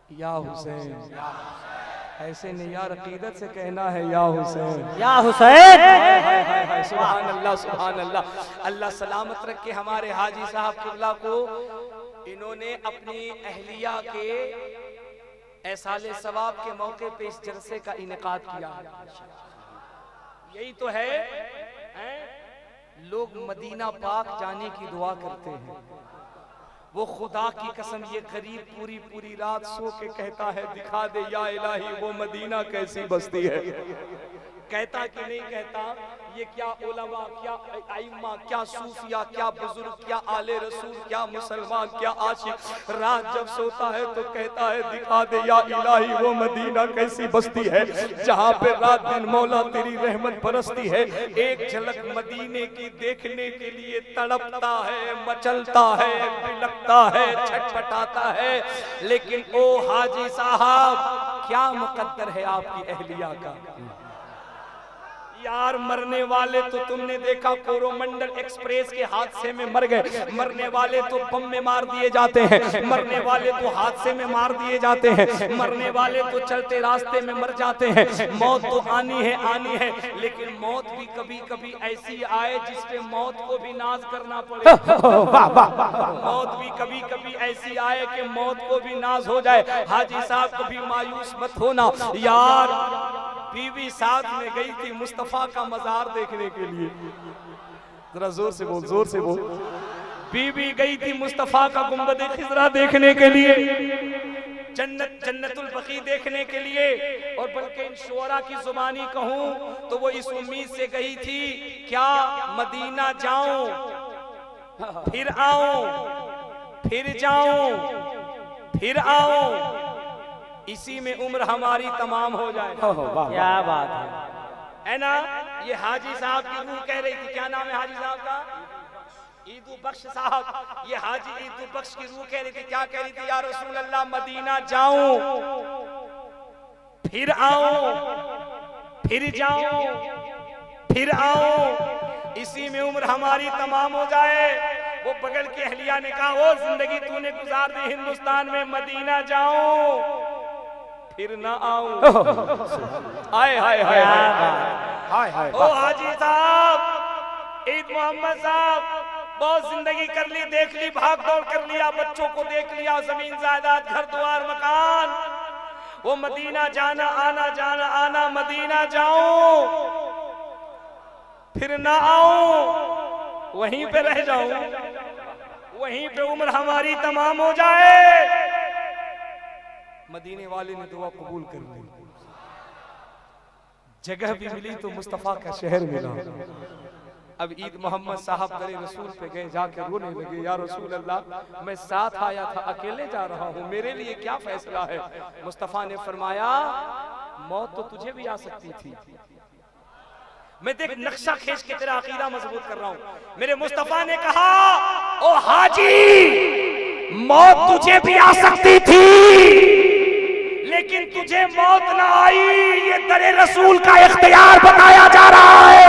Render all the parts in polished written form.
या हुसैन। ऐसे नहीं यार, अकीदत से कहना है या हुसैन, या हुसैन। सुभान अल्लाह सुभान अल्लाह। अल्लाह सलामत रखे हमारे हाजी साहब किबला को। इन्होंने अपनी अहलिया के ऐसाले सवाब के मौके पे इस जलसे का इनेकाद किया। यही तो है, लोग मदीना पाक जाने की दुआ करते हैं। वो खुदा की कसम ये गरीब पूरी पूरी रात सो के कहता है दिखा दे या इलाही वो मदीना कैसी बस्ती है। कहता कि नहीं कहता? ये क्या उलमा, क्या आइम्मा, क्या सूफिया, क्या बुजुर्ग, क्या आले रसूल, क्या मुसलमान, क्या आशिक रात जब सोता है तो कहता है दिखा दे या इलाही वो मदीना कैसी बस्ती है जहाँ पे रात दिन मौला तेरी रहमत बरसती है। एक झलक मदीने की देखने के लिए तड़पता है, मचलता है, बिलकता है, छटपटाता है। लेकिन ओ हाजी साहब, क्या मुकद्दर है आपकी अहलिया का यार। मरने वाले तो तुमने देखा कोरोमंडल एक्सप्रेस के हादसे में मर गए, मरने वाले तो बम में मार दिए जाते हैं, मरने वाले तो हादसे में मार दिए जाते हैं, मरने वाले तो चलते रास्ते में मर जाते हैं। मौत तो आनी है, लेकिन मौत भी कभी कभी ऐसी आए जिसपे मौत को भी नाज करना पड़े। मौत भी कभी कभी ऐसी आए कि मौत को भी नाज हो जाए। हाजी साहब कभी मायूस मत होना यार। बीवी साथ में गई थी मुस्तफा का मजार देखने के लिए। जरा जोर से बोल, जोर से बोल। बीवी गई थी मुस्तफा का गुंबद खिजरा देखने के लिए, जन्नतुल बकी देखने के लिए। और बल्कि इन शोरा की जुबानी कहूं तो वो इस उम्मीद से गई थी क्या मदीना जाऊं, फिर आऊं, फिर जाऊं, फिर आऊं, इसी में उम्र हमारी तमाम हो जाए। क्या बात है ना। ये हाजी साहब की रूह कह रही थी, क्या नाम है हाजी साहब का? ईदू बख्श साहब। ये हाजी ईदू बख्श की रूह कह रही थी, क्या कह रही थी? या रसूल अल्लाह मदीना जाऊं, फिर आऊं, फिर जाऊं, फिर आऊं, इसी में उम्र हमारी तमाम हो जाए। वो बगल की अहलिया ने कहा ओ जिंदगी तूने गुजार दी हिंदुस्तान में, मदीना जाऊं फिर ना आऊं। हाय हाय हाय हाय हाय। ओ हाजी साहब, ईद मोहम्मद साहब, बहुत जिंदगी कर ली, देख ली, भाग दौड़ कर लिया, बच्चों को देख लिया, जमीन जायदाद, घर द्वार, मकान। वो मदीना जाना आना, जाना आना, मदीना जाऊं फिर ना आऊं, वहीं पे रह जाऊं, वहीं पे उम्र हमारी तमाम हो जाए। मदीने वाले ने दुआ कबूल कर ली। जगह भी मिली तो मुस्तफा का शहर मिला। अब ईद मोहम्मद साहब दरे रसूल पे गए, जाके रोने लगे या रसूल अल्लाह मैं साथ आया था, अकेले जा रहा हूँ, मेरे लिए क्या फैसला है? मुस्तफा ने फरमाया मौत तो तुझे भी आ सकती थी। मैं देख नक्शा खींच के तेरा अकीदा मजबूत कर रहा हूँ। मेरे मुस्तफा ने कहा ओ हाजी, मौत तुझे भी आ सकती थी लेकिन तुझे मौत ना आई, ये दरे रसूल का इख्तियार बताया जा रहा है।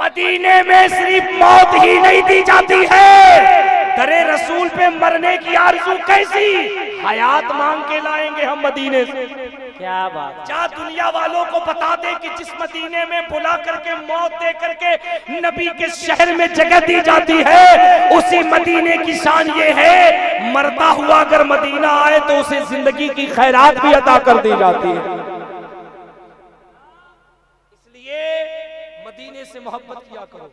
मदीने में सिर्फ मौत ही नहीं दी जाती है, दरे रसूल पे मरने की आरज़ू कैसी, हयात मांग के लाएंगे हम मदीने से। क्या बात। जा दुनिया वालों को बता दे कि जिस मदीने में बुला करके मौत दे करके नबी के शहर में जगह दी जाती है, उसी मदीने की शान ये है मरता हुआ अगर मदीना आए तो उसे जिंदगी की खैरात भी अता कर दी जाती है। इसलिए मदीने से मोहब्बत किया करो,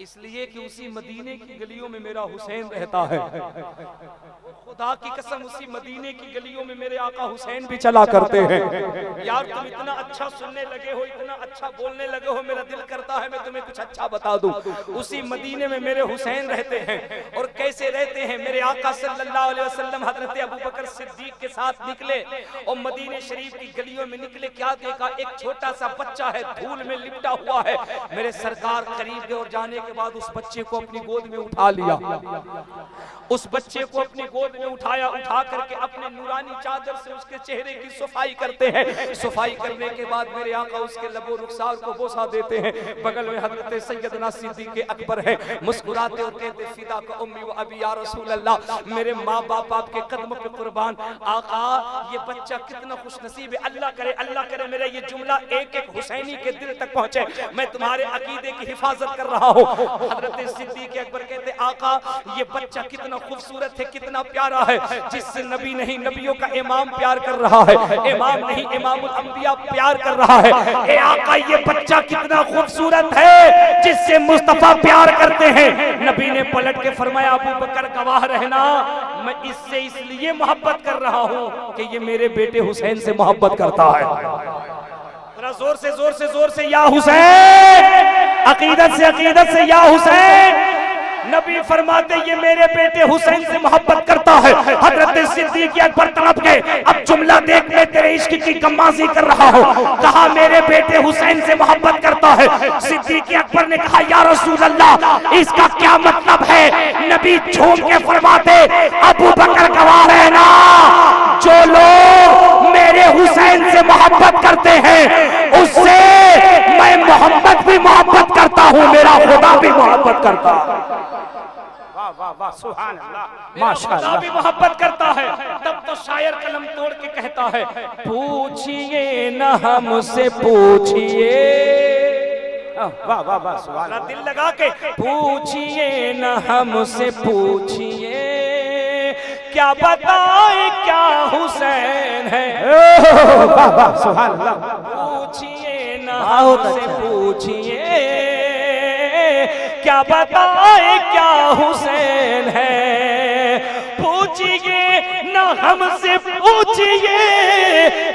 इसलिए कि उसी मदीने की गलियों में मेरा हुसैन रहता है। खुदा की कसम उसी मदीने की गलियों में मेरे आका हुसैन भी चला करते हैं। यार तुम इतना अच्छा सुनने लगे हो, इतना अच्छा बोलने लगे हो, मेरा दिल करता है मैं तुम्हें कुछ अच्छा बता दूं। उसी मदीने में मेरे हुसैन रहते हैं। और कैसे रहते हैं? मेरे आका सल्लल्लाहु अलैहि वसल्लम हजरत अबू बकर सिद्दीक के साथ निकले और मदीने शरीफ की गलियों में निकले, क्या देखा? एक छोटा सा बच्चा है, धूल में लिपटा हुआ है। मेरे सरकार करीब गए और जाने के बाद उस बच्चे को अपनी गोद में उठा लिया। उस बच्चे को अपनी गोद में उठाया, उठा करके अपने नूरानी चादर से उसके चेहरे की सफाई करते हैं। सफाई करने के बाद मेरे आका उसके लबो रुखसार को बोसा देते हैं। बगल में हजरत सैयदना सिद्दीक़ अकबर है, मुस्कुराते और कहते फिदा का उम्मी व अबी या रसूल अल्लाह, मेरे माँ बाप आपके कदम पे कुर्बान। आका ये बच्चा कितना खुश नसीब है, अल्लाह करे मेरा ये जुमला एक एक हुसैनी के दिल तक पहुंचे। मैं तुम्हारे अकीदे की हिफाजत कर रहा हूँ। हजरत सिद्दीक़ अकबर कहते आका ये बच्चा कितना खूबसूरत है, कितना प्यारा है, जिससे नबी नहीं नबियों का इमाम प्यार कर रहा है, इमाम नहीं इमामुल अंबिया प्यार कर रहा है। ए आका ये बच्चा कितना खूबसूरत है, जिससे मुस्तफा प्यार करते हैं। नबी ने पलट के फरमाया अबू बकर गवाह रहना, मैं इससे इसलिए मोहब्बत कर रहा हूँ कि ये मेरे बेटे हुसैन से मोहब्बत करता है। जोर से या हुसैन, अकीदत से या हुसैन। नबी फरमाते ये मेरे बेटे हुसैन से मोहब्बत करता है। हजरत सिद्दीक़ अकबर तड़प गए, अब जुमला देख मैं तेरे इश्क की गम्माज़ी कर रहा हूँ। कहा मेरे बेटे हुसैन से मोहब्बत करता है। सिद्दीक़ अकबर ने कहा या रसूल अल्लाह इसका क्या मतलब है? नबी झूम के फरमाते अबू बकर गवाह रहना, जो लोग मेरे हुसैन से मोहब्बत करते हैं उससे मैं मोहम्मद भी मोहब्बत करता हूँ, मेरा खुदा भी मोहब्बत करता है। वाह वाह सुभान अल्लाह, माशाअल्लाह भी मोहब्बत करता है। तब तो शायर कलम तोड़ के कहता है पूछिए न हमसे पूछिए, वाह वाह वाह सुभान अल्लाह, दिल लगा के पूछिए न हमसे पूछिए, क्या बताए क्या हुसैन है। वाह वाह सुभान अल्लाह, पूछिए न हमसे पूछिए, क्या बताए क्या हुसैन है। पूछिए न हमसे पूछिए,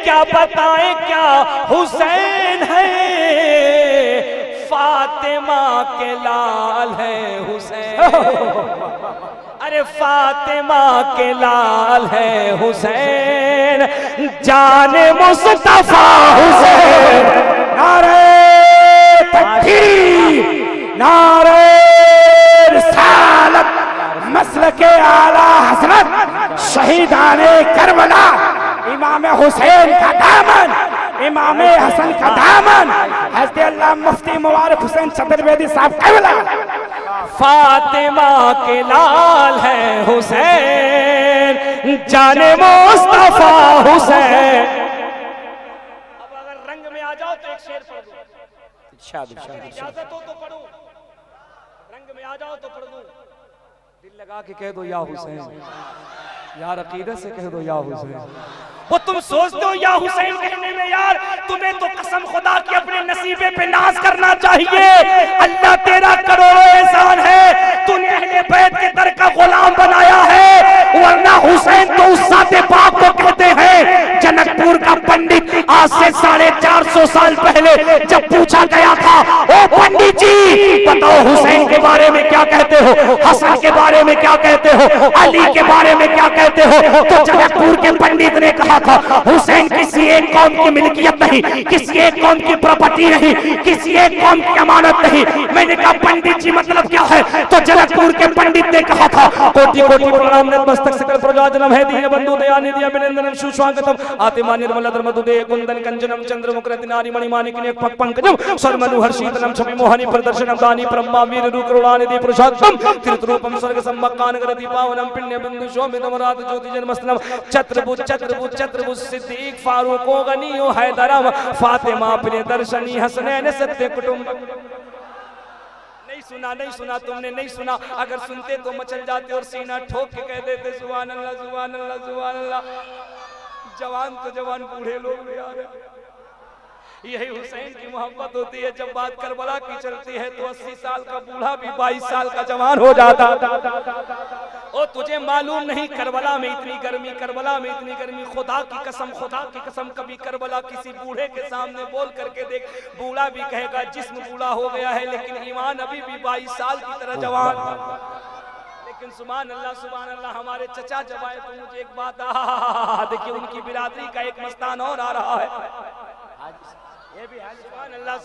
क्या बताए क्या हुसैन है। फातिमा के लाल है हुसैन, अरे फातिमा के लाल है हुसैन, जाने मुस्तफा हुसैन। नारे तकबीर, नारे रिसालत, मसलके आला हज़रत, शहीदाने करबला, इमाम हुसैन का दामन, इमाम हसन का दामन, हज़रत अल्लाह मुफ्ती मुबारक हुसैन चतुर्वेदी साहब करबला। फातिमा के लाल है हुसैन, जाने मुस्तफा हुसैन। अब अगर रंग में आ जाओ तो एक शेर पढ़ दो, इजाजत हो तो पढ़ो, रंग में आ जाओ तो पढ़ दो। दिल लगा के कह दो या हुसैन, यार अकीदत से कह दो या हुसैन। वो तुम सोचते हो या हुसैन कहने में यार तुम्हें तो कसम खुदा की अपने नसीबे पे नाज करना चाहिए। अल्लाह तेरा करोड़ों एहसान है, तूने अहले बैत के दर का गुलाम बनाया है, वरना हुसैन तो उस साथे पाक को कहते हैं। जनकपुर का पंडित आज से 450 साल पहले जब पूछा गया था ओ पंडित जी बताओ हुसैन के बारे में क्या कहते हो, हसन के बारे में क्या कहते हो, अली के बारे में क्या कहते हो, तो जनकपुर के पंडित ने कहा था हुसैन किसी एक कौम की मिल्कियत नहीं, किसी एक कौम की प्रॉपर्टी नहीं, किसी एक कौम की अमानत नहीं। मैंने कहा पंडित जी मतलब क्या है, तो जनकपुर के पंडित ने कहा था कोटि कोटि प्रणाम नतमस्तक सकल प्रजाजनम है दीन बंधु दयानिधि अभिनंदनम सुस्वागतम आतिमा निर्मल धर्मदुदे कुंदन कंचनम चंद्र मुकुरति नारी मणिमाणिक ने पंकजम स्वर्मनु हर्षितनम छवि मोहनी प्रदर्शनम दानी ब्रह्मा वीर रुकरुणानिधि पुरुषोत्तम त्रितरूपम स्वर्ग सम्मकान गरति पावनम पुण्य बिंदु शोभितम रात ज्योति जन्मस्थलम छत्रभुज सिद्दीक फारूक गनियो हैदरम फातिमा प्रियदर्शनी हसनैन सत्य कुटुंब। नहीं सुना तुमने नहीं सुना, अगर सुनते तो मचल जाते और सीना ठोक के कह देते सुभान अल्लाह सुभान अल्लाह सुभान अल्लाह। जवान तो जवान बूढ़े लोग भी आ रहे। यही हुसैन की मोहब्बत होती है। जब बात करबला की चलती है तो 80 साल का बूढ़ा भी 22 साल का जवान हो जाता। ओ तुझे मालूम नहीं करबला में इतनी गर्मी, करबला में इतनी गर्मी। खुदा की कसम कभी करबला किसी बूढ़े के सामने बोल करके देख, बूढ़ा भी कहेगा जिस्म बूढ़ा हो गया है लेकिन ईमान अभी भी 22 साल की तरह जवान। लेकिन सुभान अल्लाह हमारे चचा जब आए तो मुझे एक बात देखिए उनकी बिरादरी का एक मस्तान और आ रहा है। ये भी सुभान अल्लाह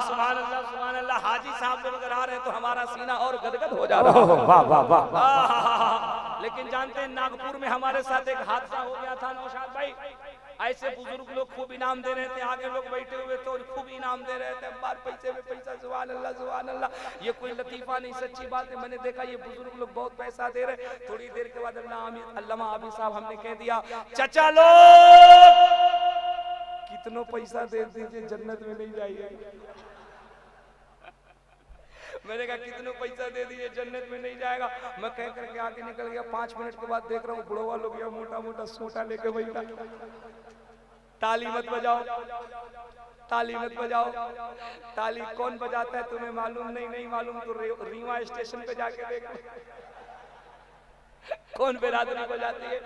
सुभान अल्लाह हाजी साहब लोग अगर आ रहे हैं तो हमारा सीना और गदगद हो जा रहा है। वाह वाह वाह। लेकिन जानते हैं नागपुर में हमारे साथ एक हादसा हो गया था नौशाद भाई। ऐसे बुजुर्ग लोग खूब इनाम दे रहे थे, आगे लोग बैठे हुए थे और खूब इनाम दे रहे थे, बार पैसे में पैसा, सुभान अल्लाह सुभान अल्लाह। ये कोई लतीफा नहीं, सच्ची बात है। मैंने देखा ये बुजुर्ग लोग बहुत पैसा दे रहे। थोड़ी देर के बाद अल्लामा आबिद साहब हमने कह दिया, चचा लोग कितनों पैसा दे दीजिए जन्नत में नहीं जाइए। मैंने कहा कितनों पैसा दे दिए जन्नत में नहीं जाएगा। मैं कह करके आगे निकल गया। 5 मिनट के बाद देख रहा हूँ बुढ़वा लोग या मोटा मोटा सोटा लेके बैठा। ताली मत बजाओ, ताली मत बजाओ। ताली कौन बजाता है तुम्हें मालूम नहीं? नहीं मालूम तो रीवा स्टेशन पे जाके देख। कौन बिरादरी बजाती है?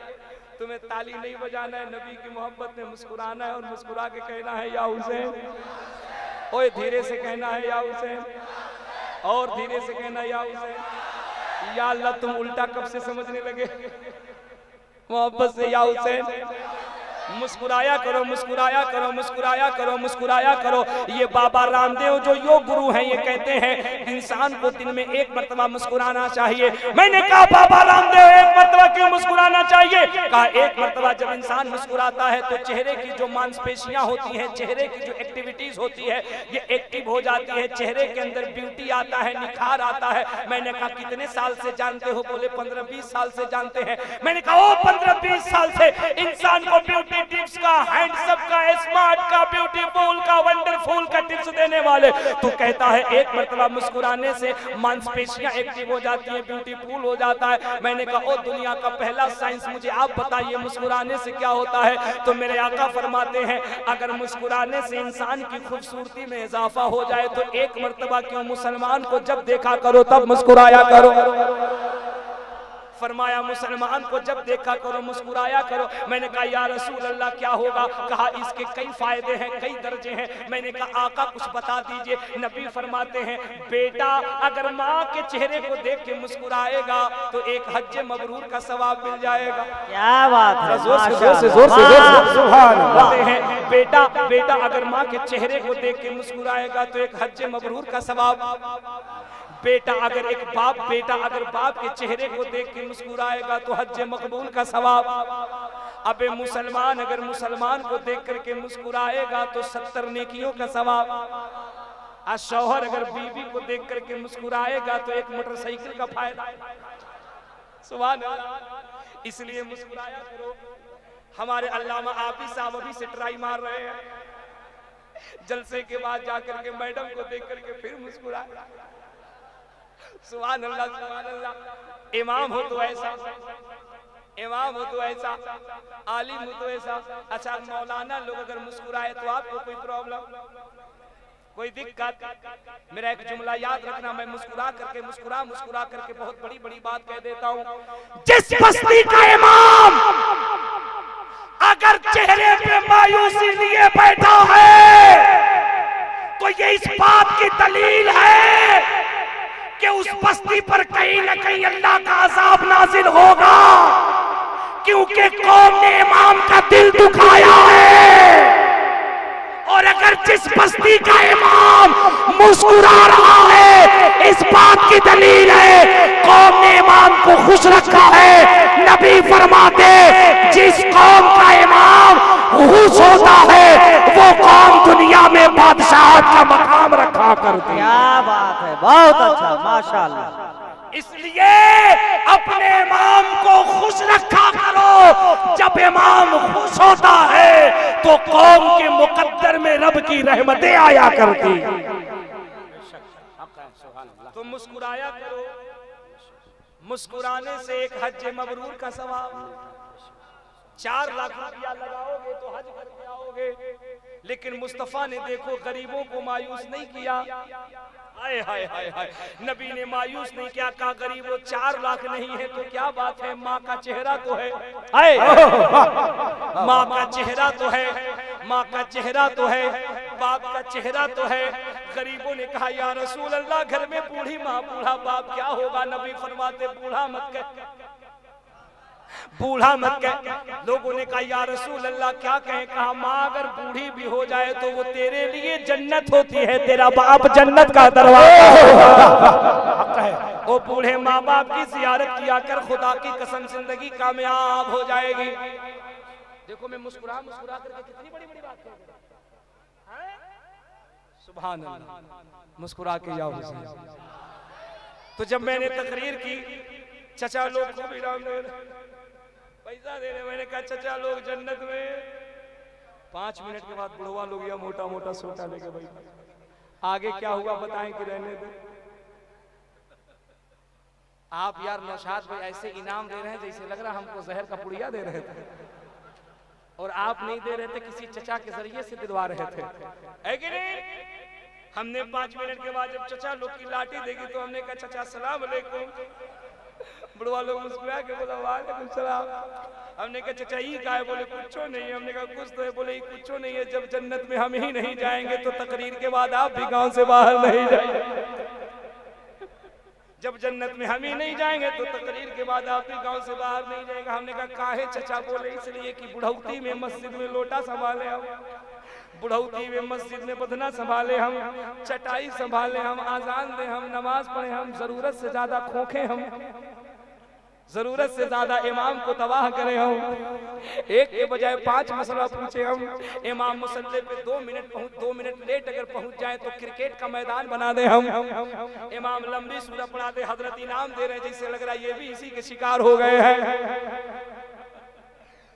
तुम्हें ताली नहीं बजाना है, नबी की मोहब्बत में मुस्कुराना है और मुस्कुरा के कहना है या हुसैन। ओए धीरे से कहना है या हुसैन, और धीरे से कहना या हुसैन। या अल्लाह तुम उल्टा कब से समझने लगे? मोहब्बत से या हुसैन। मुस्कुराया करो, मुस्कुराया करो, मुस्कुराया करो, मुस्कुराया करो। ये बाबा रामदेव जो योग गुरु हैं, ये कहते हैं इंसान को दिन में 1 मर्तबा मुस्कुराना चाहिए। मैंने कहा बाबा रामदेव 1 मर्तबा क्यों मुस्कुराना चाहिए? कहा 1 मर्तबा जब इंसान मुस्कुराता है तो चेहरे की जो मांसपेशियां होती हैं, चेहरे की जो एक्टिविटीज होती है, ये एक्टिव हो जाती है। चेहरे के अंदर ब्यूटी आता है, निखार आता है। मैंने कहा कितने साल से जानते हो? बोले 15-20 साल से जानते हैं। मैंने कहा ओ 15-20 साल से इंसान को ब्यूटी टिप्स का, हैंडसम का, स्मार्ट का, ब्यूटीफुल का, वंडरफुल का टिप्स देने वाले तो कहता है 1 मर्तबा मुस्कुराने से मांसपेशियां एक्टिव हो जाती है, ब्यूटीफुल हो जाता है। मैंने कहा ओ दुनिया का पहला साइंस मुझे आप बताइए मुस्कुराने से क्या होता है? तो मेरे आका फरमाते हैं अगर मुस्कुराने से इंसान की खूबसूरती में इजाफा हो जाए तो 1 मर्तबा क्यों मुसलमान को जब देखा करो तब मुस्कुराया करो। फरमाया मुसलमान को जब देखा करो मुस्कुराया करो। मैंने कहा या रसूल अल्लाह क्या होगा? कहा इसके कई फायदे हैं, कई दर्जे हैं। मैंने कहा आका कुछ बता दीजिए। नबी फरमाते हैं बेटा अगर माँ के चेहरे को देख के मुस्कुराएगा तो 1 हज मबरूर का सवाब मिल जाएगा। क्या बात है, जोर से सुभान अल्लाह। बेटा बेटा अगर माँ के चेहरे को देख के मुस्कुराएगा तो 1 हज मबरूर का सवाब। बेटा अगर एक बाप बाप के चेहरे को देख के मुस्कुराएगा तो हज मकबूल का सवाब। अबे मुसलमान अगर मुसलमान को देख करके मुस्कुराएगा तो 70 नेकियों का सवाब। और शौहर अगर बीवी को देख करके मुस्कुराएगा तो 1 मोटरसाइकिल का फायदा। सुभान अल्लाह। इसलिए मुस्कुराया करो। हमारे अल्लामा आबिद साहब अभी से ट्राई मार रहे हैं, जलसे के बाद जाकर के मैडम को देख करके फिर मुस्कुराए। सुभान अल्लाह सुभान अल्लाह। इमाम हो तो ऐसा, इमाम हो तो ऐसा, आलिम हो तो ऐसा। अच्छा मौलाना लोग अगर मुस्कुराए तो आपको कोई प्रॉब्लम, कोई दिक्कत? मेरा एक जुमला याद रखना, मैं मुस्कुरा करके बहुत बड़ी बड़ी बात कह देता हूँ। जिस बस्ती का इमाम अगर चेहरे पे मायूसी लिए बैठा है तो ये इस बात की दलील है कि उस बस्ती पर कहीं न कहीं अल्लाह का अज़ाब नाजिल होगा, क्योंकि कौम ने इमाम का दिल दुखाया है। और अगर जिस बस्ती का इमाम मुस्कुरा रहा है इस बात की दलील है कौम ने इमाम को खुश रखा है। नबी फरमाते जिस कौम का इमाम खुश होता है वो कौम दुनिया में बादशाहत का मकाम रखा करती है। क्या बात है, बहुत अच्छा, माशाअल्लाह। इसलिए अपने इमाम को खुश रखा करो। जब इमाम खुश होता है तो कौम के मुकद्दर में रब की रहमतें आया करती। तो मुस्कुराया करो। मुस्कुराने से 1 हज मबरूर का सवाब। 4 लाख रुपया लगाओगे तो हज करके आओगे। लेकिन मुस्तफा ने देखो गरीबों को मायूस नहीं किया। हाय हाय हाय हाय। नबी ने मायूस नहीं किया, कहा गरीबों 4 लाख नहीं है तो क्या बात है, माँ का चेहरा तो है। माँ का चेहरा तो है, माँ का चेहरा तो है, बाप का चेहरा तो है। गरीबों ने कहा या रसूल अल्लाह घर में बूढ़ी माँ बूढ़ा बाप क्या होगा? नबी फरमाते बूढ़ा मत कह, बूढ़ा मत कह। लोगों ने कहा या रसूल अल्लाह क्या कहें? कहा माँ अगर बूढ़ी भी हो जाए तो वो तेरे लिए जन्नत होती है, तेरा बाप जन्नत का दरवाजा है। वो बूढ़े माँ बाप की जियारत किया कर, खुदा की कसम जिंदगी कामयाब हो जाएगी। देखो मैं मुस्कुरा मुस्कुरा करके कितनी बड़ी बड़ी बात कह रहा हूं। सुभान अल्लाह, मुस्कुरा के या हुसैन। तो जब मैंने तकरीर की, चचा लोग को भी नाम दे पैसा दे रहे, मैंने कहा चचा लोग जन्नत में। 5 मिनट के बाद बुढ़वा लोग या मोटा मोटा सोटा लेके भाई आगे क्या हुआ बताएं कि रहने दे। आप यार नौशाद भाई ऐसे इनाम दे रहे हैं जैसे लग रहा हमको जहर का पुड़िया दे रहे थे, और आप नहीं दे रहे थे, किसी चचा के जरिए से दिलवा रहे थे, है कि नहीं? हमने 5 मिनट के बाद जब चचा लोग की लाठी देखी तो हमने कहा चचा सलाम अलैकुम। बुढ़वा लोग मुस्कुरा के बोला वालेकुम सलाम। हमने कहा चचा ही का है? बोले कुछ नहीं है। हमने कहा कुछ तो है। बोले कुछ नहीं है, जब जन्नत में हम ही नहीं जाएंगे तो तकरीर के बाद आप भी गांव से बाहर नहीं जाएंगे। जब जन्नत में हम ही नहीं जाएंगे तो तकरीर के बाद आप भी गांव से बाहर नहीं जाएगा। हमने कहा काहे चचा? बोले इसलिए कि बुढ़ौती में मस्जिद में लोटा संभाले हम, बुढ़ौती में मस्जिद में बदना संभाले हम, चटाई संभाले हम, आजान दे हम, नमाज पढ़े हम, जरूरत से ज्यादा खोखे हम, जरूरत से ज्यादा इमाम को तबाह करे हम, एक के बजाय 5 मसला पूछे हम। इमाम मुसल्ले पे 2 मिनट लेट अगर पहुंच जाए तो क्रिकेट का मैदान बना दे हम। इमाम लंबी सूरत पढ़ा दे, हजरत इनाम दे रहे जैसे लग रहा है ये भी इसी के शिकार हो गए हैं।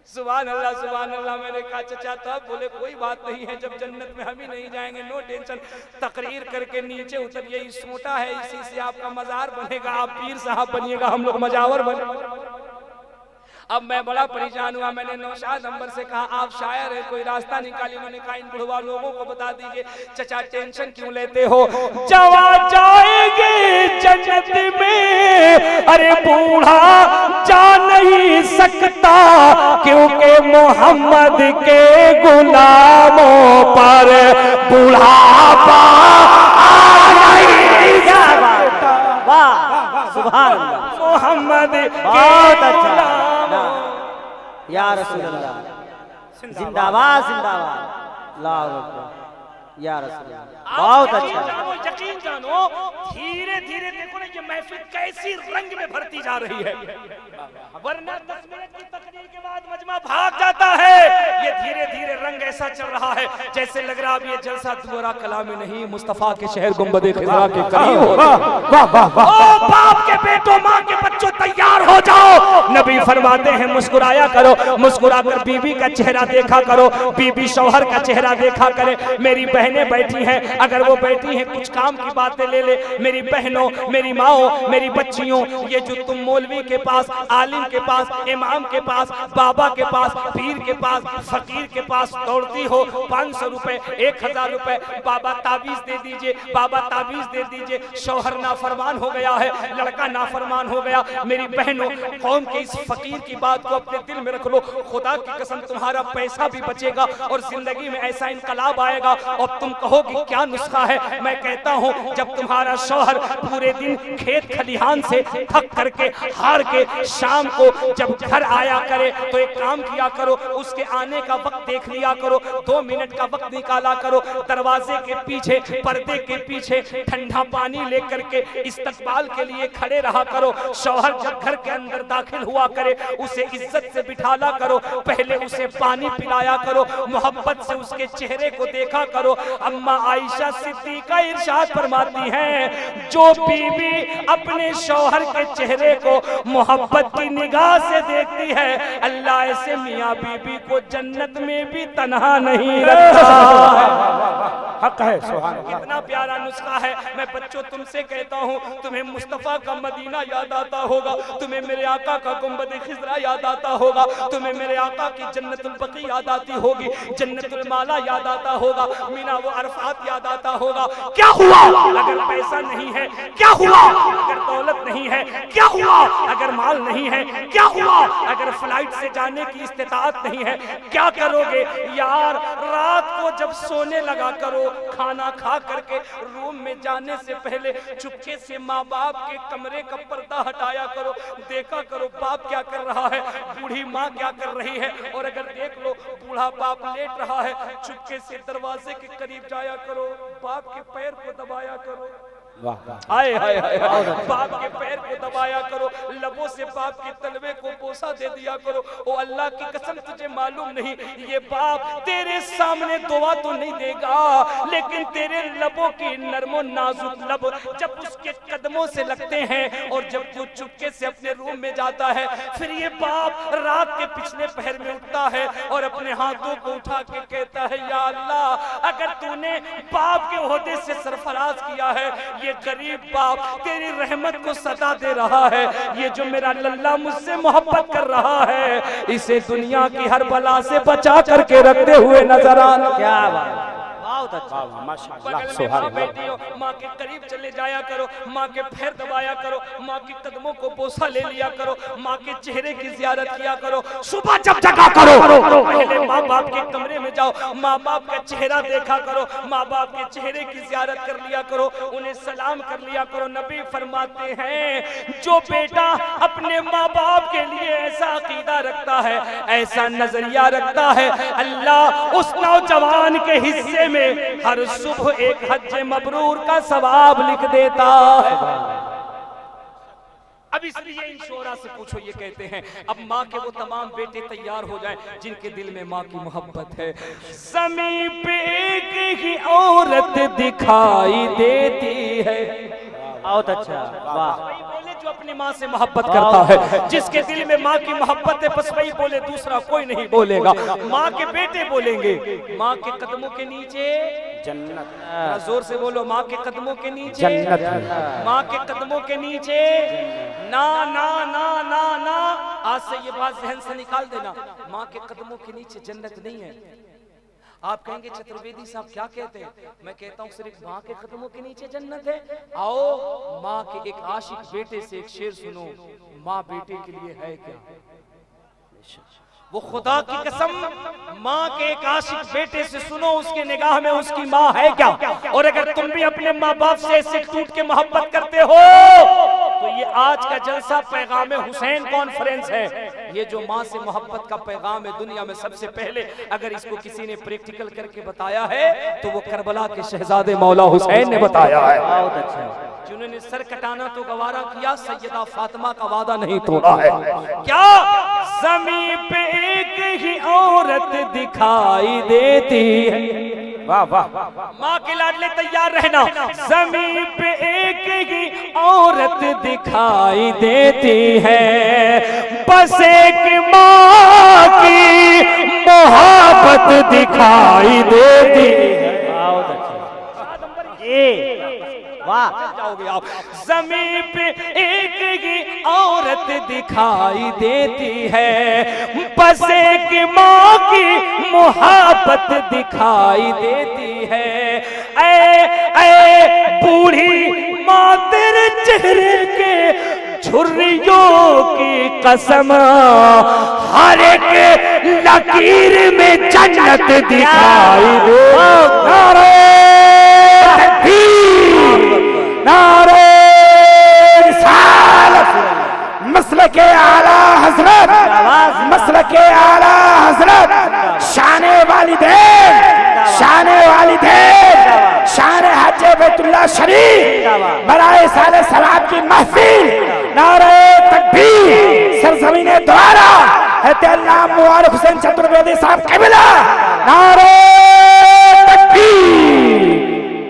सुभान अल्लाह सुभान अल्लाह। मैंने कहा चचा तब? बोले कोई बात नहीं है, जब जन्नत में हम ही नहीं जाएंगे नो टेंशन, तकरीर करके नीचे उतर, यही सोटा है, इसी से आपका मजार बनेगा, आप पीर साहब बनिएगा, हम लोग मजावर बने। अब मैं बड़ा परेशान हुआ। मैंने नौशाद अंबर से कहा आप शायर है, कोई रास्ता निकालिए। उन्होंने कहा इन बुढ़वा लोगों को बता दीजिए। चचा टेंशन क्यों लेते हो, जवा जाएंगे जन्नत में, अरे बूढ़ा जा नहीं सकता, क्योंकि मोहम्मद के गुलामों पर बुढ़ापा मोहम्मद बहुत अच्छा या रसूल अल्लाह। जिंदाबाद जिंदाबाद, अल्लाहु अकबर या रसूल अल्लाह। बहुत अच्छा। यकीन जानो धीरे धीरे देखो ना ये महफिल कैसी रंग में भरती जा रही है, वरना 10 मिनट की तकरीर के बाद मजमा भाग जाता है। ये धीरे धीरे रंग ऐसा चल रहा है जैसे लग रहा अब ये जलसा दोबारा कला में नहीं, मुस्तफा के शहर गुंबद खिजरा के करीब हो। ओ बाप के बेटो, माँ के बच्चों, तैयार हो जाओ। नबी फरमाते हैं मुस्कुराया करो, मुस्कुरा कर बीबी का चेहरा देखा करो, बीबी शौहर का चेहरा देखा करे। मेरी बहनें बैठी हैं, अगर वो बैठी हैं कुछ काम की बातें ले ले। मेरी बहनों, मेरी माओ, मेरी बच्चियों, ये जो तुम मौलवी के पास, आलिम के पास, इमाम के पास, बाबा के पास, पीर के पास, फकीर के पास दौड़ती हो, 500 रुपए, 1000 रुपए, बाबा ताबीज दे दीजिए, बाबा ताबीज दे दीजिए। शौहर नाफरमान हो गया है, लड़का नाफरमान हो गया। मेरी बहनों, कौम के इस फकीर की बात को अपने दिल में रख लो। खुदा की कसम तुम्हारा पैसा भी बचेगा और जिंदगी में ऐसा इनकलाब आएगा और तुम कहोगे क्या नुस्खा है। मैं कहता हूँ जब तुम्हारा शौहर पूरे दिन खेत खलिहान से थक करके हार के शाम को जब घर आया करे तो एक काम किया करो, उसके आने का वक्त देख लिया करो, 2 मिनट का वक्त निकाला करो, दरवाजे के पीछे, पर्दे के पीछे ठंडा पानी लेकर के इस्तकबाल के लिए खड़े रहा करो। शौहर जब घर के अंदर दाखिल हुआ करे उसे इज्जत से बिठाला करो, पहले उसे पानी पिलाया करो, मोहब्बत से उसके चेहरे को देखा करो। अम्मा आयशा सिद्दीका इरशाद फरमाती हैं जो बीवी अपने शौहर के चेहरे को मोहब्बत की निगाह से देखती है, अल्लाह ऐसे मियाँ बीबी को जन्नत में भी तन्हा नहीं रखता। हक है, सुभान अल्लाह। कितना प्यारा नुस्खा है। मैं बच्चों तुमसे कहता हूँ, तुम्हें मुस्तफा का मदीना याद आता होगा, तुम्हें मेरे आका का गुंबद खिजरा याद आता होगा, तुम्हें मेरे आका की जन्नतुल बकी याद आती होगी, जन्नतुल माला याद आता होगा, मीना वो अरफात याद आता होगा। क्या हुआ अगर पैसा नहीं है? क्या हुआ अगर दौलत नहीं है? क्या हुआ अगर माल नहीं है? क्या हुआ अगर फ्लाइट से जाने की इस्तिताअत नहीं है? क्या करोगे यार? रात को जब सोने लगा करो, खाना खा करके रूम में जाने से पहले चुपके से माँ बाप के कमरे का पर्दा हटाया करो, देखा करो बाप क्या कर रहा है, बूढ़ी माँ क्या कर रही है। और अगर देख लो बूढ़ा बाप लेट रहा है, चुपके से दरवाजे के करीब जाया करो, बाप के पैर को दबाया करो, हाय हाय हाय, बाप के पैर को दबाया करो, लबों से बाप के तलवे को बोसा दे दिया करो। ओ अल्लाह की कसम तुझे मालूम नहीं, ये बाप तेरे सामने दुआ तो नहीं देगा, लेकिन तेरे लबों की नरमो नाजुक लब जब उसके कदमों से लगते हैं और जब तू चुपके से अपने रूम में जाता है, फिर ये बाप रात के पिछले पहर में उठता है और अपने हाथों को उठा के कहता है, या अल्लाह अगर तूने बाप के ओहदे से सरफराज किया है, ये गरीब बाप तेरी रहमत को सदा दे रहा है। ये जो मेरा लल्ला मुझसे मोहब्बत कर रहा है, इसे दुनिया की हर बला से बचा करके रखते हुए नजर आना। क्या बात, बहुत अच्छा, बगल में माँ बैठी हो, माँ के करीब चले जाया करो, माँ के पैर दबाया करो, माँ के कदमों को बोसा ले लिया करो, माँ के चेहरे की जियारत किया करो। सुबह जब जगा करो पहले माँ बाप के कमरे में जाओ, माँ बाप का चेहरा देखा करो, माँ बाप के चेहरे की जियारत कर लिया करो, उन्हें सलाम कर लिया करो। नबी फरमाते हैं, जो बेटा अपने माँ बाप के लिए ऐसा अकीदा रखता है, ऐसा नजरिया रखता है, अल्लाह उस नौजवान के हिस्से में हर सुबह एक हज मबरूर का सवाब लिख देता है। अब इसलिए इन शोरा से पूछो, ये कहते हैं अब माँ के वो तमाम बेटे तैयार हो जाएं जिनके दिल में माँ की मोहब्बत है। समीप एक ही औरत दिखाई देती है, बहुत अच्छा, वाह। बोले जो अपनी माँ से मोहब्बत करता है, जिसके दिल में माँ की मोहब्बत है, बस वही बोले, दूसरा कोई नहीं बोलेगा। माँ के बेटे बोलेंगे, माँ के कदमों के नीचे जन्नत। जोर से बोलो, माँ के कदमों के नीचे जन्नत, माँ के कदमों के नीचे ना ना ना ना ना। आज से ये बात जहन से निकाल देना, माँ के कदमों के नीचे जन्नत नहीं है। आप कहेंगे चतुर्वेदी साहब क्या कहते हैं? मैं कहता हूँ सिर्फ माँ के कदमों के नीचे जन्नत है। आओ माँ के एक आशिक बेटे से एक शेर सुनो, माँ बेटे के लिए है क्या? वो खुदा की कसम माँ के एक आशिक बेटे से सुनो, उसके निगाह में उसकी माँ है क्या? और अगर तुम भी अपने माँ बाप से ऐसे टूट के मोहब्बत करते हो तो ये आज का जलसा पैगाम हुसैन कॉन्फ्रेंस है। ये जो माँ से मोहब्बत का पैगाम है, दुनिया में सबसे पहले अगर इसको किसी ने प्रैक्टिकल करके बताया है तो वो करबला के शहजादे मौला हुसैन ने बताया है। बहुत अच्छा, जिन्होंने सर कटाना तो गवारा किया, सैयदा फातिमा का वादा नहीं तोड़ा है। क्या ज़मीन पे एक ही औरत दिखाई देती है? वाह वाह, माँ के लाडले तैयार रहना। ज़मीन पे एक ही औरत दिखाई देती है, बस एक माँ की मोहब्बत दिखाई देती है। बहुत अच्छा, वाह। जाओगे आप। ज़मीन पे एक ही औरत दिखाई देती है, बस एक माँ की मोहब्बत दिखाई देती है। ऐ बूढ़ी माँ तेरे चेहरे के झुर्रियों की कसम, हर एक लकीर में जन्नत दिखाई दे। नारे नारे रिसालत, मसलके आला हजरत, मसलके आला हजरत, शाने वालिदैन, शाने वालिदैन, शान हज बैतुल्लाह शरीफ, बराए साले सलात की महफिल, नारे तकबीर, सरजमीने द्वारा है अल्लाह मुबारक हुसैन चतुर्वेदी साहब क़िबला, नारे तकबीर।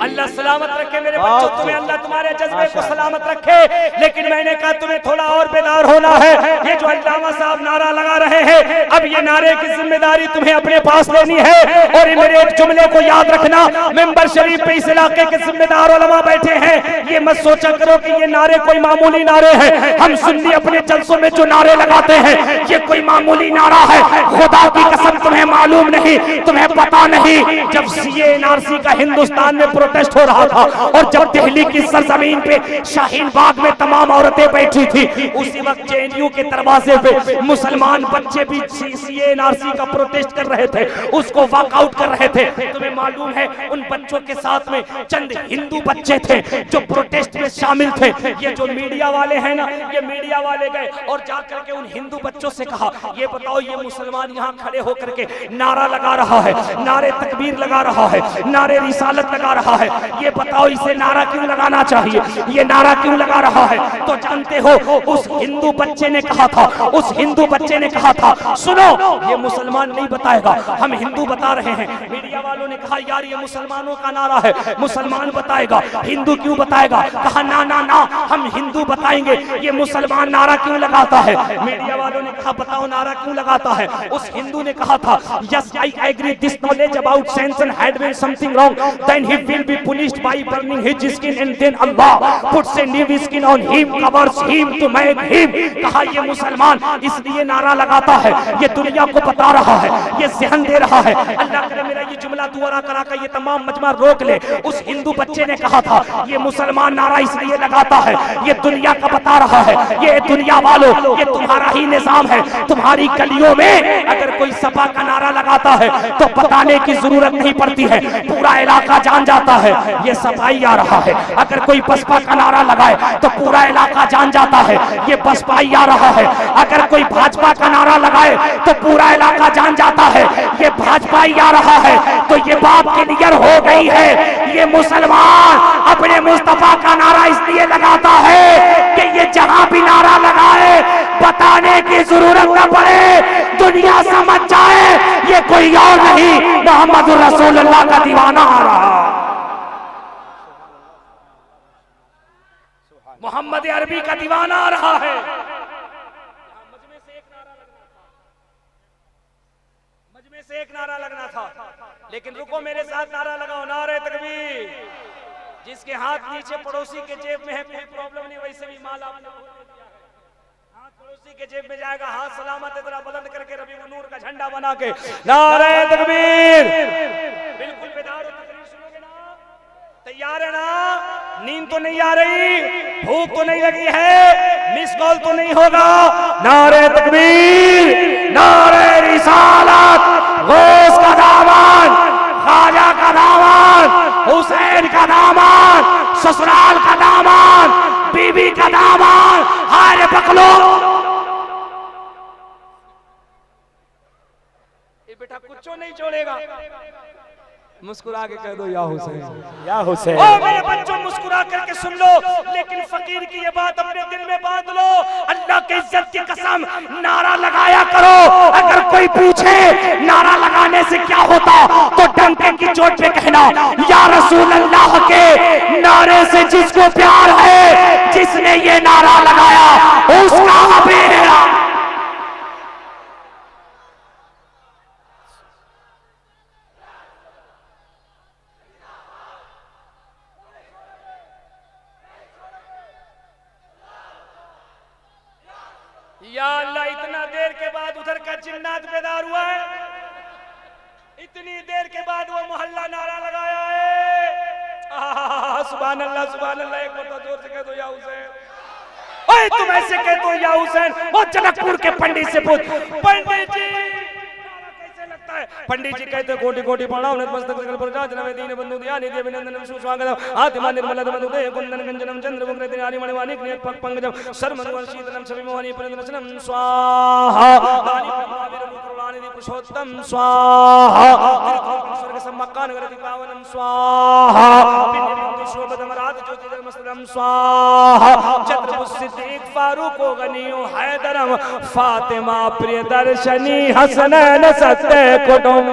अल्लाह सलामत रखे मेरे बच्चों, तुम्हें अल्लाह तुम्हारे जज्बे को सलामत रखे। लेकिन मैंने कहा तुम्हें थोड़ा और बेदार होना है। ये जो अल्लामा साहब नारा लगा रहे हैं, अब ये नारे की जिम्मेदारी तुम्हें अपने पास लेनी है। और मेरे एक जुमले को याद रखना, मेंबर शरीफ पे इस इलाके के जिम्मेदार उलमा बैठे हैं, ये मत सोचा करो कि ये नारे कोई मामूली नारे हैं। हम सुन्नी अपने जलसों में जो नारे लगाते हैं ये कोई मामूली नारा है। खुदा की कसम तुम्हें मालूम नहीं, तुम्हें पता नहीं, जब सीए एनआरसी का हिंदुस्तान में प्रोटेस्ट हो रहा था और जब दिल्ली की सरजमीन पे शाहीन बाग में तमाम औरतें बैठी थी, उसी वक्त जेएनयू के दरवाजे पे मुसलमान बच्चे भी सीए एनआरसी का प्रोटेस्ट कर रहे थे, उसको वॉकआउट कर रहे थे। तुम्हें मालूम है उन बच्चों के साथ में चंद हिंदू बच्चे थे जो प्रोटेस्ट में शामिल थे। ये जो मीडिया वाले हैं ना, ये मीडिया वाले गए और जाकर के उन हिंदू बच्चों से कहा, ये बताओ ये मुसलमान यहाँ खड़े होकर के नारा लगा रहा है, नारे तकबीर लगा रहा है, नारे रिसालत लगा रहा है, है, ये बताओ इसे नारा क्यों लगाना चाहिए, ये नारा क्यों लगा रहा है? तो जानते हो उस हिंदू बच्चे ने कहा था, उस हिंदू बच्चे ने कहा था, सुनो ये मुसलमान नहीं बताएगा, हम हिंदू बता रहे हैं। मीडिया वालों ने कहा यार ये मुसलमानों का नारा है, मुसलमान बताएगा, हिंदू क्यों बताएगा? कहा ना ना ना, हम हिंदू बताएंगे, ये मुसलमान नारा क्यों लगाता है? मीडिया वालों ने कहा बताओ नारा क्यों लगाता है? उस हिंदू ने कहा था yes I agree this knowledge about Samson had been something wrong, then he will be punished by burning his skin and then Allah puts a new skin on him, covers him to make him। कहा ये मुसलमान इसलिए नारा लगाता है, ये दुनिया को बता रहा है, ये ज़हन दे रहा है। अल्लाह करे मेरा ये जुमला दोबारा करा कर ये तमाम मजमा रोक ले। उस हिंदू बच्चे ने कहा था ये मुसलमान नारा इसलिए लगाता है, ये दुनिया का बता रहा है, ये दुनिया वालों ये तुम्हारा ही निजाम है। तुम्हारी गलियों में अगर कोई सपा का नारा लगाता है तो बताने की जरूरत नहीं पड़ती है, पूरा इलाका जान जाता है ये सपाई आ रहा है। अगर कोई बसपा का नारा लगाए तो पूरा इलाका जान जाता है ये बसपाई आ रहा है। अगर कोई भाजपा का नारा लगाए तो पूरा इलाका जान जाता है ये भाजपाई आ रहा है। तो ये बात क्लियर हो गई है, ये मुसलमान अपने मुस्तफा का नारा इसलिए लगाता है कि ये जहां भी नारा लगाए बताने की जरूरत न पड़े, दुनिया समझ जाए ये कोई और नहीं मोहम्मद रसूलुल्लाह का दीवाना आ रहा, मोहम्मद अरबी का दीवाना आ रहा है। मजमे से एक नारा लगना था, लेकिन रुको मेरे साथ नारा लगाओ, नारे तकबीर। जिसके हाथ नीचे पड़ोसी के जेब में है कोई प्रॉब्लम नहीं, वैसे भी माल आपने हाथ पड़ोसी के जेब में जाएगा, हाथ सलामत इतना बुलंद करके रबी नूर का झंडा बना के नारे तकबीर। बिल्कुल बेदार हो, तकरीर सुनोगे ना? तैयार है ना? नींद तो नहीं आ रही, भूख तो नहीं लगी है, मिस कॉल तो नहीं होगा? नारे तकबीर, नारे रिसालत, गौस का दामन, ख्वाजा का दामन, हुसैन का दामन, ससुराल का दामन, बीबी का दामन, हाय पकड़ो। ये बेटा कुछ नहीं छोड़ेगा, मुस्कुरा के कह दो या हुसैन, या हुसैन। ओ मेरे बच्चों मुस्कुरा करके सुन लो, लेकिन फकीर की ये बात अपने दिल में बांध लो। अल्लाह के इज्जत की कसम नारा लगाया करो। अगर कोई पूछे नारा लगाने से क्या होता तो डंके की चोट पे कहना या रसूल अल्लाह के नारे से जिसको प्यार है, जिसने ये नारा लगाया उसका बेड़ा। या अल्लाह इतना देर के बाद उधर का जिन्नात बेदार हुआ है, इतनी देर के बाद वो मोहल्ला नारा लगाया है। सुभान अल्लाह सुभान अल्लाह, एक बार जोर से कह दो या हुसैन। ओए तुम ऐसे कहते हो या हुसैन, वो जनकपुर के पंडित से पूछ, पंडित जी कैसे लगता है? पंडित जी कहते कोटि कोटि प्रणाम, नतमस्तक सकल प्रजा जनमे दीन बंधु दिया निधि अभिनंदनम सुस्वागतम आत्मा निर्मल मधुदय कुंदन गंजनम चंद्र मुग्रति नारी मणिवाणिक नियत पग पंकजम सर्वमंगल शीतलम छवि मोहनी परिदर्शनम स्वाहा दानी महावीर मुकुलानिधि पुरुषोत्तम स्वाहा स्वर्ग सम्मक्कान गरति पावनम स्वाहा बिंदु शोभतम रात ज्योति धर्मस्तम स्वाहा छत्रपति सिद्दीक फारूक गनियो हैदरम फातिमा प्रिय दर्शनी हसनैन सत्य कुटुंब।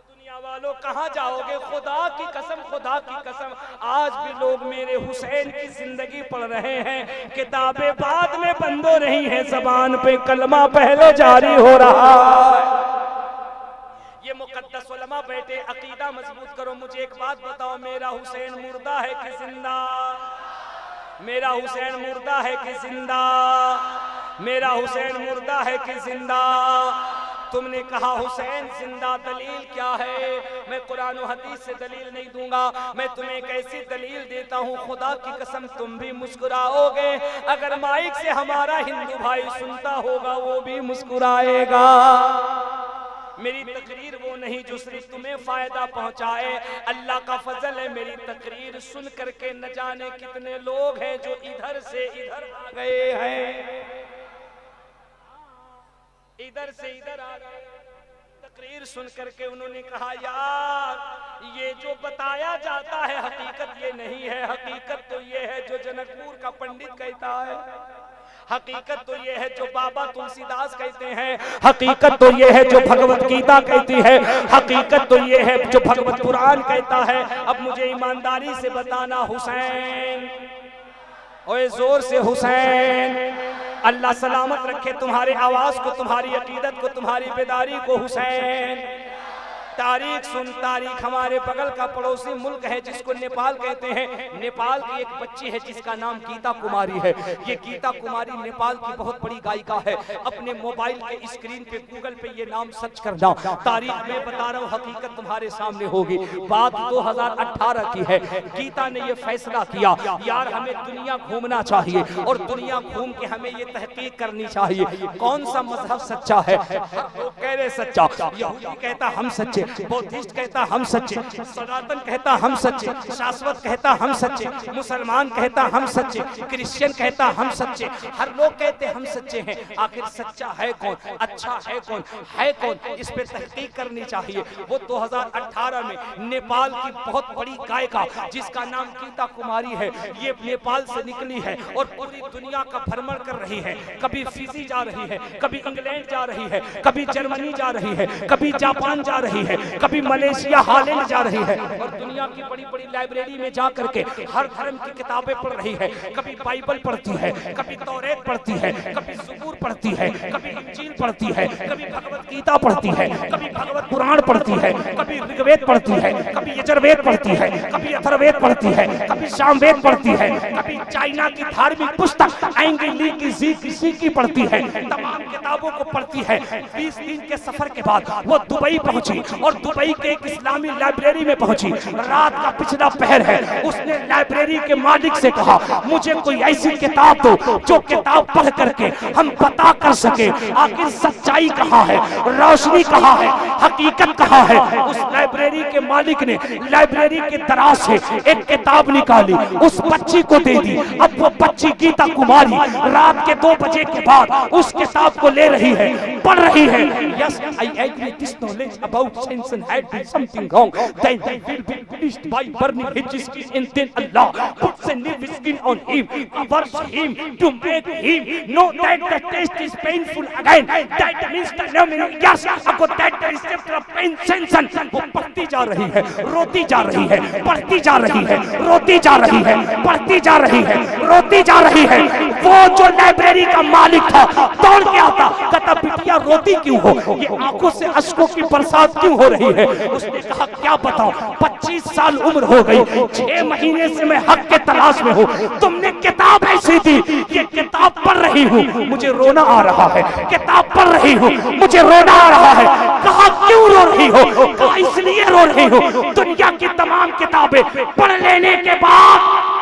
दुनिया वालों कहां जाओगे? खुदा की कसम, खुदा की कसम, आज भी लोग मेरे हुसैन की जिंदगी पढ़ रहे हैं, किताबें बाद में बंद हो रही हैं, जबान पे कलमा पहले जारी हो रहा है। ये मुकद्दस उलमा बैठे, अकीदा मजबूत करो। मुझे एक बात बताओ, मेरा हुसैन मुर्दा है कि जिंदा? मेरा हुसैन मुर्दा है कि जिंदा? मेरा हुसैन मुर्दा है कि जिंदा? तुमने कहा हुसैन जिंदा, दलील क्या है? मैं कुरान और हदीस से दलील नहीं दूंगा, मैं तुम्हें एक ऐसी दलील देता हूँ, खुदा की कसम तुम भी मुस्कुराओगे। अगर माइक से हमारा हिंदू भाई सुनता होगा वो भी मुस्कुराएगा। मेरी तकरीर वो नहीं जो सिर्फ तुम्हें फायदा पहुंचाए, अल्लाह का फजल है मेरी तकरीर सुन करके न जाने कितने लोग हैं जो इधर से इधर आ गए हैं, इधर से इधर आ गए। तकरीर सुन करके उन्होंने कहा, यार ये जो बताया जाता है हकीकत ये नहीं है, हकीकत तो ये है जो जनकपुर का पंडित कहता है, हकीकत तो ये है जो बाबा तुलसीदास कहते हैं, हकीकत तो ये है जो भगवत गीता कहती है, हकीकत तो ये है जो भगवत पुराण कहता है। अब मुझे ईमानदारी से बताना हुसैन, ओए जोर से हुसैन, अल्लाह सलामत रखे तुम्हारे आवाज को, तुम्हारी अकीदत को, तुम्हारी बेदारी को हुसैन। तारीख सुन, तारीख हमारे बगल का पड़ोसी मुल्क है जिसको नेपाल कहते हैं। नेपाल की एक बच्ची है जिसका नाम गीता कुमारी है। ये गीता कुमारी नेपाल की बहुत बड़ी गायिका है। अपने मोबाइल के स्क्रीन पे गूगल पे ये नाम सर्च करना, तारीख में बता रहा हूँ, हकीकत तुम्हारे सामने होगी। बात 2018 की है। गीता ने ये फैसला किया, यार हमें दुनिया घूमना चाहिए और दुनिया घूम के हमें ये तहकीक करनी चाहिए कौन सा मजहब सच्चा है। वो कह रहे सच्चा, यहूदी कहता हम सच्चे, बौद्धिस्ट कहता हम सच्चे, सनातन कहता हम सच्चे, शाश्वत कहता हम सच्चे, मुसलमान कहता हम सच्चे, क्रिश्चियन कहता हम सच्चे, हर लोग कहते हम सच्चे हैं। आखिर सच्चा है कौन, अच्छा है कौन, है कौन, इस पे तहकीक करनी चाहिए। वो 2018 में नेपाल की बहुत बड़ी गायिका जिसका नाम गीता कुमारी है, ये नेपाल से निकली है और पूरी दुनिया का भ्रमण कर रही है। कभी फिजी जा रही है, कभी इंग्लैंड जा रही है, कभी जर्मनी जा रही है, कभी जापान जा रही है, कभी मलेशिया हालैंड जा रही है और दुनिया की बड़ी बड़ी लाइब्रेरी में जा करके हर धर्म की किताबें पढ़ रही है। कभी बाइबल पढ़ती है, कभी तौरेत पढ़ती है, कभी ज़बूर पढ़ती है, कभी इंजील पढ़ती है, कभी भगवत गीता पढ़ती है, कभी भगवत पुराण पढ़ती है, कभी ऋग्वेद पढ़ती है, कभी यजुर्वेद पढ़ती है, कभी अथर्ववेद पढ़ती है, कभी सामवेद पढ़ती है, कभी चाइना की धार्मिक पुस्तक एंग्ली की ज़ी की पढ़ती है। तमाम किताबों को पढ़ती है। 20 दिन के सफर के बाद वो दुबई पहुंची और दुबई के एक इस्लामी लाइब्रेरी में पहुंची। रात का पिछला पहर है। उसने लाइब्रेरी के मालिक से कहा, मुझे कोई ऐसी किताब दो जो किताब पढ़ करके हम पता कर सके आखिर सच्चाई कहाँ है, रोशनी कहाँ है, हकीकत कहाँ है। उस लाइब्रेरी के मालिक ने लाइब्रेरी के दराज से एक किताब निकाली, उस बच्ची को दे दी। अब वो बच्ची गीता कुमारी रात के 2 बजे के बाद उस किताब को ले रही है, पढ़ रही है। Yes, I agree this knowledge about Samson had been something wrong. Then he will be punished by burning his skin, and then Allah puts a new skin on him, covers him to make him know that the taste is painful again. That means the nominal yes, ago that the receptor of pain sensation. वो पढ़ती जा रही है, रोती जा रही है, पढ़ती जा रही है, रोती जा रही है, पढ़ती जा रही है, रोती जा रही है। वो जो लाइब्रेरी का मालिक था दौड़ के आता, कहता बिटिया रोती क्यों हो, ये आंखों से अश्कों की बरसात क्यों हो रही है। उसने कहा क्या बताऊं, 25 साल उम्र हो गई, 6 महीने से मैं हक के तलाश में हूँ। तुमने किताब ऐसी दी, ये किताब पढ़ रही हूँ, मुझे रोना आ रहा है। किताब पढ़ रही हूँ, मुझे रोना आ रहा है। कहा क्यों रो रही हो, कहा इसलिए रो रही हूँ, दुनिया की तमाम किताबें पढ़ लेने के बाद